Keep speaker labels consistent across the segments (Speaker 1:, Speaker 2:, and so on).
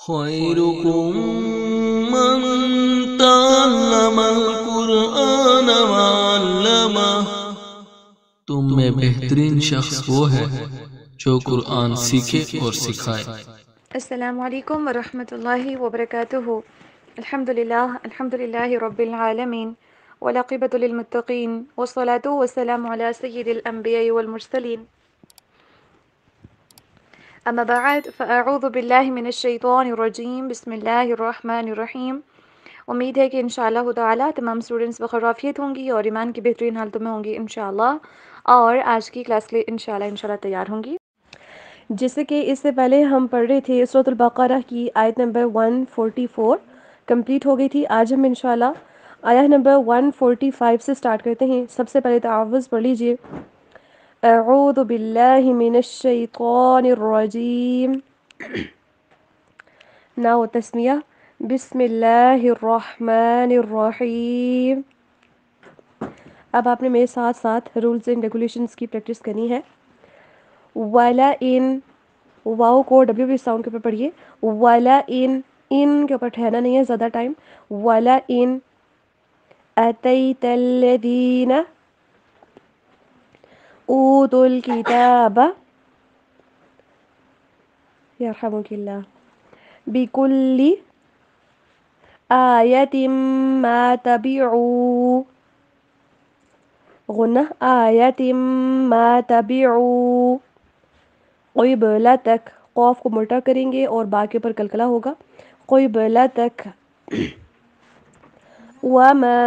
Speaker 1: خيركم من تعلم القرآن وعلمه تم میں بہترین شخص وہ ہے جو قرآن سیکھے اور سکھائے۔
Speaker 2: السلام علیکم ورحمۃ اللہ وبرکاتہ۔ الحمد للہ رب العالمین والعاقبۃ للمتقین والصلاة والسلام علی سید الانبیاء والمرسلین، اما بعد فاعوذ باللہ من الشیطان الرجیم، بسم اللہ الرحمن الرحیم۔ امید ہے کہ انشاءاللہ تعالی تمام اسٹوڈنٹس بخیر عافیت ہوں گی اور ایمان کی بہترین حالتوں میں ہوں گی انشاءاللہ، اور آج کی کلاس کے لیے انشاءاللہ تیار ہوں گی۔ جیسے کہ اس سے پہلے ہم پڑھ رہے تھے سورۃ البقرہ کی آیت نمبر 144 کمپلیٹ ہو گئی تھی۔ آج ہم انشاءاللہ آیت نمبر 145 سے سٹارٹ کرتے ہیں۔ سب سے پہلے تعوذ پڑھ لیجئے۔ اعوذ باللہ من الشیطان الرجیم، ناؤ تسمیہ، بسم اللہ الرحمن الرحیم۔ اب آپ نے میرے ساتھ ساتھ رولز اینڈ ریگولیشنز کی پریکٹس کرنی ہے۔ وَلَئِن، واؤ کو ڈبلیو ساؤنڈ کے اوپر پڑھیے۔ وَلَئِن، ان کے اوپر ٹھہرنا نہیں ہے زیادہ ٹائم۔ وَلَئِن أَتَيْتَ الَّذِينَ أُوتُوا الْكِتَابَ يرحمك الله بِكُلِّ آيَةٍ مَا تَبِعُوا، غنہ، آیَةٍ مَا تَبِعُوا قِبْلَتَک، قوف کو ملٹا کریں گے اور با کے اوپر کلکلا ہوگا۔ قِبْلَتَک وَمَا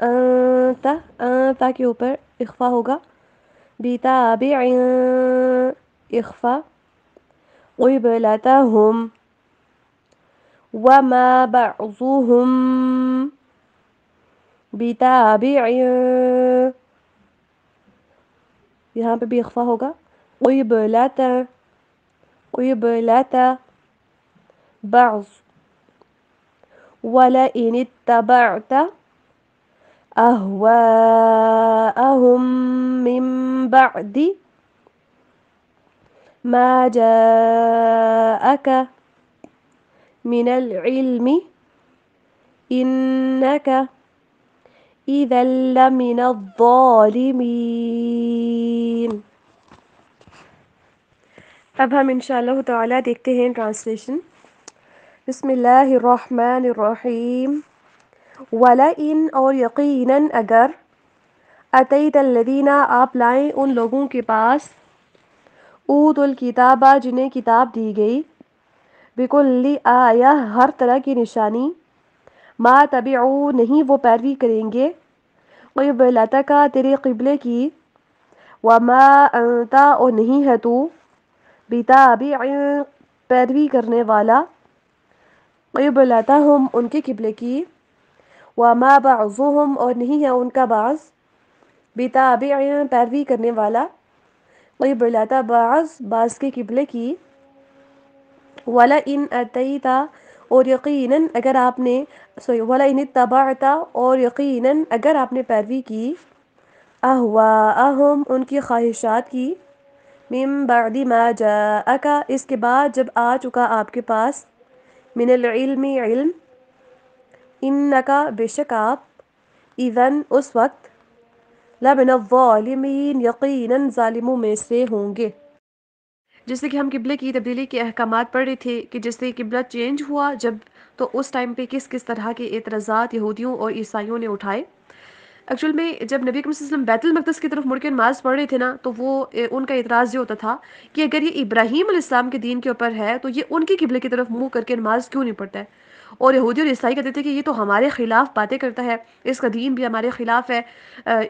Speaker 2: أَنْتَ، انت کے اوپر اخفا ہوگا، بِتَابِعٍ، اخفا، قِبْلَتَهُمْ وَمَا بَعْضُهُمْ بِتَابِعٍ، یہاں پہ بھی اخفا ہوگا، قِبْلَتَ، قِبْلَتَ بعض، وَلَئِنِ اتَّبَعْتَ أَهْوَاءَهُمْ مِنْ بَعْدِ مَا جَاءَكَ مِنَ الْعِلْمِ إِنَّكَ إِذًا لَمِنَ الظَّالِمِينَ۔ اب ہم انشاءاللہ تعالی دیکھتے ہیں ٹرانسلیشن۔ بسم اللہ الرحمن الرحیم۔ وَلَئِن، اور یقیناً اگر، أَتَيْتَ الَّذِينَ، آپ لائیں ان لوگوں کے پاس، اوتوا الکتابہ، جنہیں کتاب دی گئی، بِكُلِّ آیہ، ہر طرح کی نشانی، ما تبعوا، نہیں وہ پیروی کریں گے، قبلتک، تیرے قبلے کی، وما انت، اور نہیں ہے تو، بتابع، پیروی کرنے والا، قبلتہم، ان کے قبلے کی، وما بعضهم، اور نہیں ہے ان کا بعض، بتابع، پیروی کرنے والا، قبلت بعض، بعض کے قبلے کی، وَلَئِنْ أَتَيْتَ، اور یقیناً اگر آپ نے، وَلَئِنِ اتَّبَعْتَ، اور یقیناً اگر آپ نے پیروی کی، أَهْوَاءَهُمْ، ان کی خواہشات کی، مِن بَعْدِ مَا جَاءَكَ، اس کے بعد جب آ چکا آپ کے پاس، من العلم، علم، إِنَّكَ، بے شک آپ، اذن، اس وقت، لَمِنَ الظَّالِمِينَ، یقیناً ظالموں میں سے ہوں گے۔ جیسے کہ ہم قبلے کی تبدیلی کے احکامات پڑھ رہے تھے کہ جس سے قبلہ چینج ہوا جب، تو اس ٹائم پہ کس کس طرح کے اعتراضات یہودیوں اور عیسائیوں نے اٹھائے۔ ایکچوئل میں جب نبی اکرم صلی اللہ علیہ وسلم بیت المقدس کی طرف مڑ کے نماز پڑھ رہے تھے نا، تو وہ ان کا اعتراض یہ ہوتا تھا کہ اگر یہ ابراہیم علیہ السلام کے دین کے اوپر ہے تو یہ ان کے قبلے کی طرف منہ کر کے نماز کیوں نہیں پڑھتا ہے؟ اور یہودی اور عیسائی کہتے تھے کہ یہ تو ہمارے خلاف باتیں کرتا ہے، اس کا دین بھی ہمارے خلاف ہے،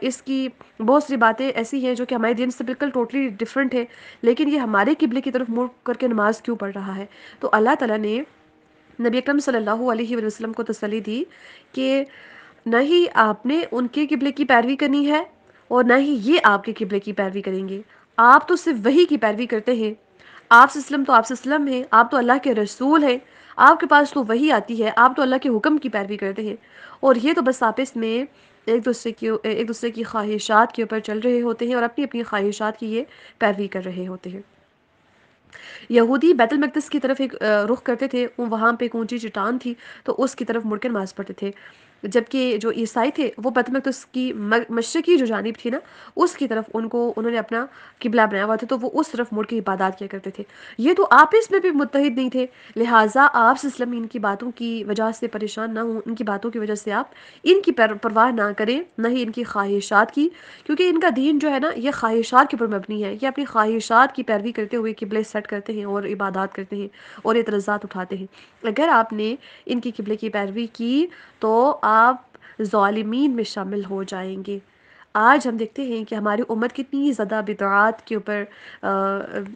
Speaker 2: اس کی بہت سی باتیں ایسی ہیں جو کہ ہمارے دین سے بالکل ٹوٹلی ڈفرینٹ ہے، لیکن یہ ہمارے قبلے کی طرف منہ کر کے نماز کیوں پڑھ رہا ہے؟ تو اللہ تعالیٰ نے نبی اکرم صلی اللہ علیہ وسلم کو تسلی دی کہ نہ ہی آپ نے ان کے قبلے کی پیروی کرنی ہے اور نہ ہی یہ آپ کے قبلے کی پیروی کریں گے، آپ تو صرف وہی کی پیروی کرتے ہیں، آپ سے اسلم تو آپ سے اسلم ہیں، آپ تو اللہ کے رسول ہیں، آپ کے پاس تو وہی آتی ہے، آپ تو اللہ کے حکم کی پیروی کرتے ہیں، اور یہ تو بس آپس میں ایک دوسرے کی خواہشات کے اوپر چل رہے ہوتے ہیں اور اپنی اپنی خواہشات کی یہ پیروی کر رہے ہوتے ہیں۔ یہودی بیت المقدس کی طرف ایک رخ کرتے تھے، وہاں پہ ایک اونچی چٹان تھی تو اس کی طرف مڑ کر نماز پڑھتے تھے، جبکہ جو عیسائی تھے وہ بیت المقدس کی مشرقی جو جانب تھی نا اس کی طرف انہوں نے اپنا قبلہ بنایا ہوا تھا، تو وہ اس طرف مڑ کے عبادات کیا کرتے تھے۔ یہ تو آپس میں بھی متحد نہیں تھے، لہٰذا آپ صلی اللہ علیہ وسلم ان کی باتوں کی وجہ سے پریشان نہ ہوں، ان کی باتوں کی وجہ سے آپ ان کی پرواہ نہ کریں، نہ ہی ان کی خواہشات کی، کیونکہ ان کا دین جو ہے نا یہ خواہشات کے اوپر مبنی ہے، یہ اپنی خواہشات کی پیروی کرتے ہوئے قبلے سیٹ کرتے ہیں اور عبادات کرتے ہیں اور اعتراضات اٹھاتے ہیں۔ اگر آپ نے ان کی قبلے کی پیروی کی تو آپ ظالمین میں شامل ہو جائیں گے۔ آج ہم دیکھتے ہیں کہ ہماری امت کتنی زیادہ بدعات کے اوپر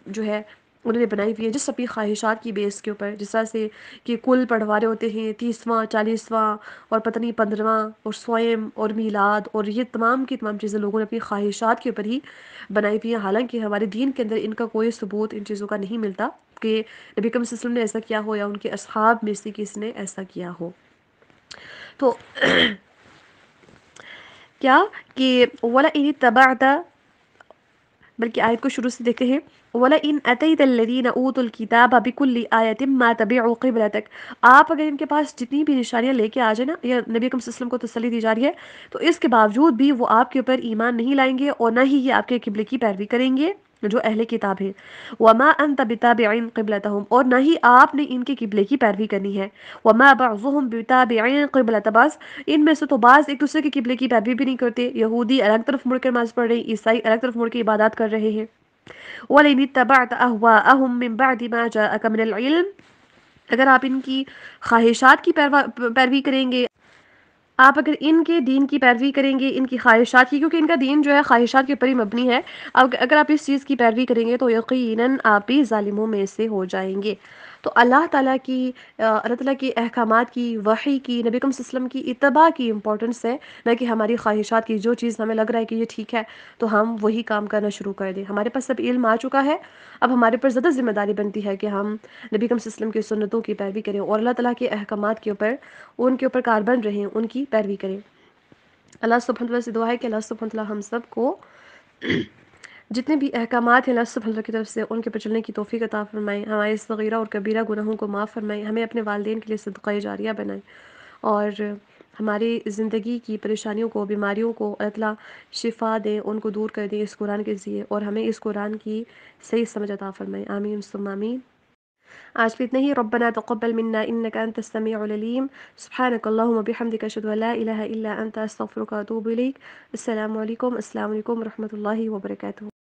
Speaker 2: جو ہے انہوں نے بنائی ہوئی ہے، جس اپنی خواہشات کی بیس کے اوپر، جس طرح سے کہ کل پڑھوارے ہوتے ہیں 30واں 40واں اور پتہ نہیں 15واں اور سوئم اور میلاد، اور یہ تمام کی تمام چیزیں لوگوں نے اپنی خواہشات کے اوپر ہی بنائی ہوئی ہیں، حالانکہ ہمارے دین کے اندر ان کا کوئی ثبوت ان چیزوں کا نہیں ملتا کہ نبی کریم صلی اللہ علیہ وسلم نے ایسا کیا ہو یا ان کے اصحاب میں سے کسی نے ایسا کیا ہو۔ تو کیا کہ وَلَئِنِ اتَّبَعْتَ، بلکہ آیت کو شروع سے دیکھتے ہیں، وَلَئِنْ أَتَيْتَ الَّذِينَ أُوتُوا الْكِتَابَ بِكُلِّ آيَةٍ مَا تَبِعُوا قِبْلَتَكَ، آپ اگر ان کے پاس جتنی بھی نشانیاں لے کے آ جائیں نا، یا نبی اکرم صلی اللہ علیہ وسلم کو تسلی دی جا رہی ہے، تو اس کے باوجود بھی وہ آپ کے اوپر ایمان نہیں لائیں گے اور نہ ہی یہ آپ کے قبلے کی پیروی کریں گے جو اہل کتاب ہیں۔ وَمَا أَنْتَ بِتَابِعٍ قِبْلَتَهُمْ، اور نہ ہی آپ نے ان کے قبلے کی پیروی کرنی ہے۔ وَمَا بَعْضُهُمْ بِتَابِعٍ قِبْلَةَ بَعْضٍ، ان میں سے تو بعض ایک دوسرے کے قبلے کی پیروی بھی نہیں کرتے، یہودی الگ طرف مڑ کر نماز پڑھ رہے ہیں، عیسائی الگ طرف مڑ کے عبادات کر رہے ہیں۔ وَلَئِنِ اتَّبَعْتَ أَهْوَاءَهُمْ مِنْ بَعْدِ مَا جَاءَكَ مِنَ الْعِلْمِ، اگر آپ ان کی خواہشات کی پیروی کریں گے، آپ اگر ان کے دین کی پیروی کریں گے، ان کی خواہشات کی، کیونکہ ان کا دین جو ہے خواہشات کے اوپر ہی مبنی ہے، اگر آپ اس چیز کی پیروی کریں گے تو یقیناً آپ بھی ظالموں میں سے ہو جائیں گے۔ تو اللہ تعالیٰ کی احکامات کی، وحی کی، نبی اکرم صلی اللہ علیہ وسلم کی اتباع کی امپورٹنس ہے، نہ کہ ہماری خواہشات کی۔ جو چیز ہمیں لگ رہا ہے کہ یہ ٹھیک ہے تو ہم وہی کام کرنا شروع کر دیں۔ ہمارے پاس اب علم آ چکا ہے، اب ہمارے پر زیادہ ذمہ داری بنتی ہے کہ ہم نبی اکرم صلی اللہ علیہ وسلم کی سنتوں کی پیروی کریں اور اللہ تعالیٰ کے احکامات کے اوپر، ان کے اوپر کاربن رہیں، ان کی پیروی کریں۔ اللہ سبحانہ وتعالیٰ سے دعا ہے کہ اللہ سبحانہ وتعالیٰ ہم سب کو جتنے بھی احکامات ہیں اللہ سبحانہ وتعالیٰ کی طرف سے ان کے پر چلنے کی توفیق عطا فرمائے، ہمارے صغیرہ اور کبیرہ گناہوں کو معاف فرمائے، ہمیں اپنے والدین کے لیے صدقہ جاریہ بنائے، اور ہماری زندگی کی پریشانیوں کو، بیماریوں کو اللہ تعالیٰ شفا دے، ان کو دور کر دے اس قرآن کے ذریعے، اور ہمیں اس قرآن کی صحیح سمجھ عطا فرمائے۔ آمین ثم آمین۔ آج کے اتنے ہی۔ ربنا تقبل منا انك انت السميع العليم، سبحانك اللهم وبحمدك اشهد ان لا اله الا انت استغفرك واتوب اليك۔ السلام علیکم ورحمۃ اللہ وبرکاتہ۔